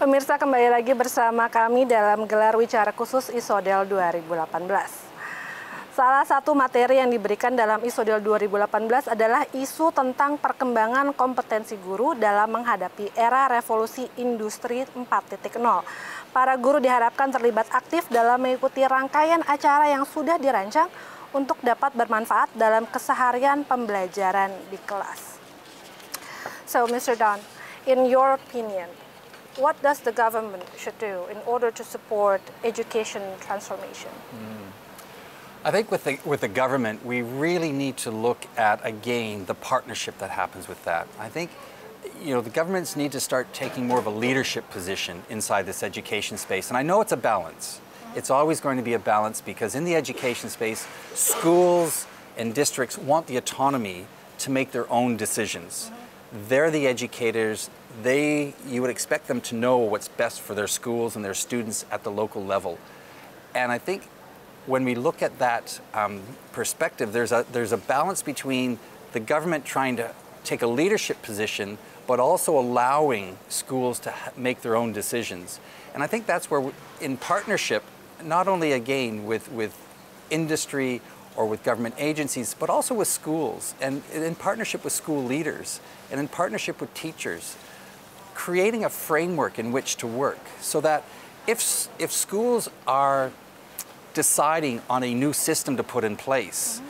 pemirsa, kembali lagi bersama kami dalam Gelar Wicara khusus Isodel 2018. Salah satu materi yang diberikan dalam Isodel 2018 adalah isu tentang perkembangan kompetensi guru dalam menghadapi era revolusi industri 4.0. Para guru diharapkan terlibat aktif dalam mengikuti rangkaian acara yang sudah dirancang untuk dapat bermanfaat dalam keseharian pembelajaran di kelas. So, Mr. Don, in your opinion, what does the government should do in order to support education transformation? I think with the government, we really need to look at, again, the partnership that happens with that. I think, the governments need to start taking more of a leadership position inside this education space. And I know it's a balance. It's always going to be a balance because in the education space, schools and districts want the autonomy to make their own decisions. They're the educators. You would expect them to know what's best for their schools and their students at the local level. And I think when we look at that perspective, there's a balance between the government trying to take a leadership position, but also allowing schools to make their own decisions. And I think that's where, in partnership, not only again with industry or with government agencies, but also with schools, and in partnership with school leaders, and in partnership with teachers, creating a framework in which to work so that if schools are deciding on a new system to put in place,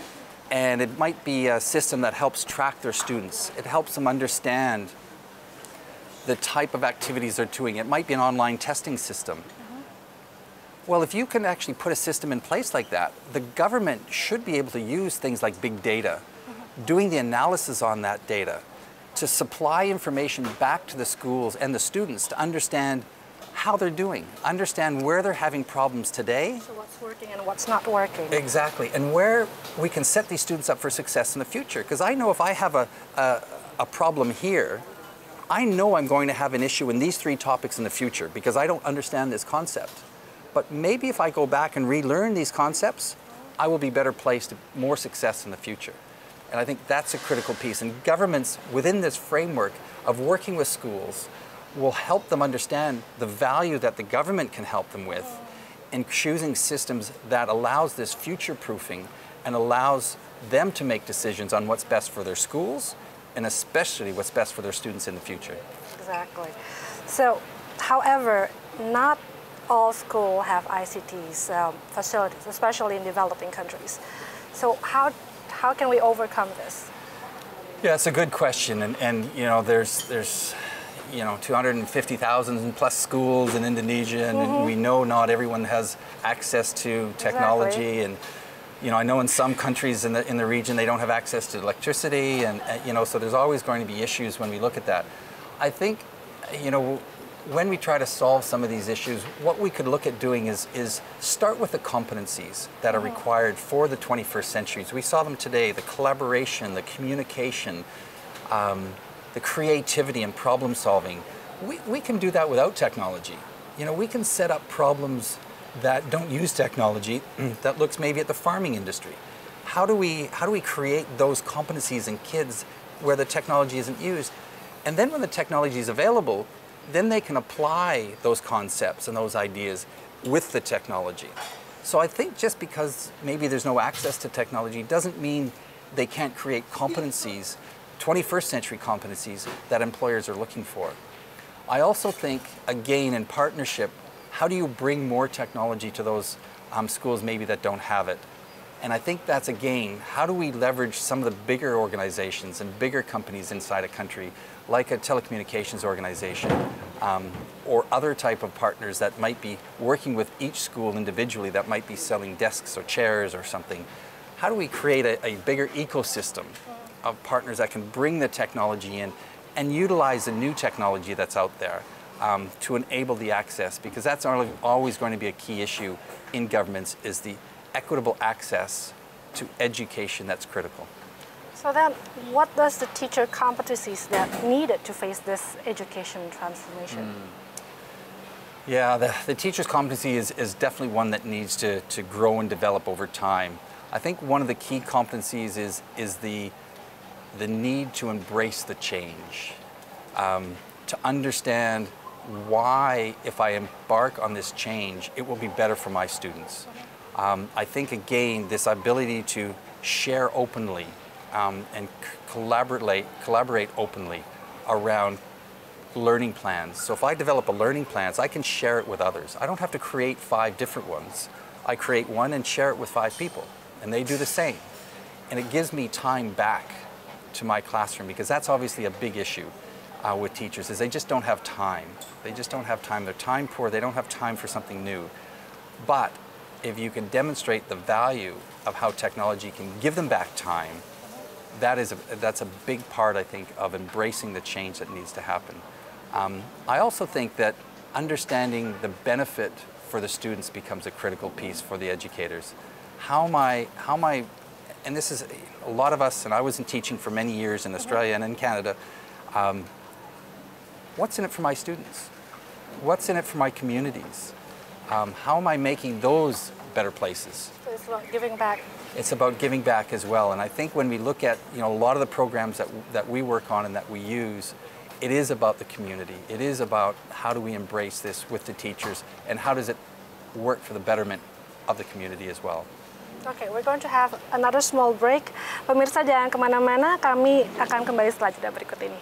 and it might be a system that helps track their students, it helps them understand the type of activities they're doing. It might be an online testing system. Well, if you can actually put a system in place like that, the government should be able to use things like big data, doing the analysis on that data, to supply information back to the schools and the students to understand how they're doing, understand where they're having problems today. So what's working and what's not working. Exactly, and where we can set these students up for success in the future. Because I know if I have a problem here, I know I'm going to have an issue in these 3 topics in the future because I don't understand this concept. But maybe if I go back and relearn these concepts, I will be better placed to more success in the future. And I think that's a critical piece. And governments within this framework of working with schools will help them understand the value that the government can help them with in choosing systems that allows this future-proofing and allows them to make decisions on what's best for their schools and especially what's best for their students in the future. Exactly. So, however, not all schools have ICTs facilities, especially in developing countries. So how can we overcome this? Yeah, it's a good question, and there's 250,000 plus schools in Indonesia, and we know not everyone has access to technology. Exactly. And I know in some countries in the region they don't have access to electricity, and so there's always going to be issues when we look at that. I think when we try to solve some of these issues, what we could look at doing is start with the competencies that are required for the 21st century. We saw them today: the collaboration, the communication, the creativity and problem solving. We can do that without technology. We can set up problems that don't use technology that looks maybe at the farming industry. How do we create those competencies in kids where the technology isn't used? And then when the technology is available, then they can apply those concepts and those ideas with the technology. So I think just because maybe there's no access to technology doesn't mean they can't create competencies, 21st century competencies that employers are looking for. I also think, again, in partnership, how do you bring more technology to those schools maybe that don't have it? And I think that's, again, how do we leverage some of the bigger organizations and bigger companies inside a country, like a telecommunications organization, or other type of partners that might be working with each school individually that might be selling desks or chairs or something. How do we create a bigger ecosystem of partners that can bring the technology in and utilize the new technology that's out there to enable the access? Because that's always going to be a key issue in governments, is the equitable access to education that's critical. So then, what does the teacher competencies that needed to face this education transformation? Yeah, the teacher's competency is definitely one that needs to grow and develop over time. I think one of the key competencies is the need to embrace the change, to understand why, if I embark on this change, it will be better for my students. I think, again, this ability to share openly and collaborate openly around learning plans. So if I develop a learning plans, I can share it with others. I don't have to create 5 different ones. I create one and share it with 5 people, and they do the same. And it gives me time back to my classroom, because that's obviously a big issue with teachers, is they just don't have time. They just don't have time. They're time poor. They don't have time for something new. But if you can demonstrate the value of how technology can give them back time, that's a big part, I think, of embracing the change that needs to happen. I also think that understanding the benefit for the students becomes a critical piece for the educators. How am I, and this is a lot of us, and I was in teaching for many years in Australia and in Canada, what's in it for my students? What's in it for my communities? How am I making those better places? So it's about giving back. It's about giving back as well. And I think when we look at a lot of the programs that we work on and that we use, it is about the community. It is about how do we embrace this with the teachers, and how does it work for the betterment of the community as well. Okay, we're going to have another small break. Pemirsa jangan kemana-mana, kami akan kembali setelah jeda berikut ini.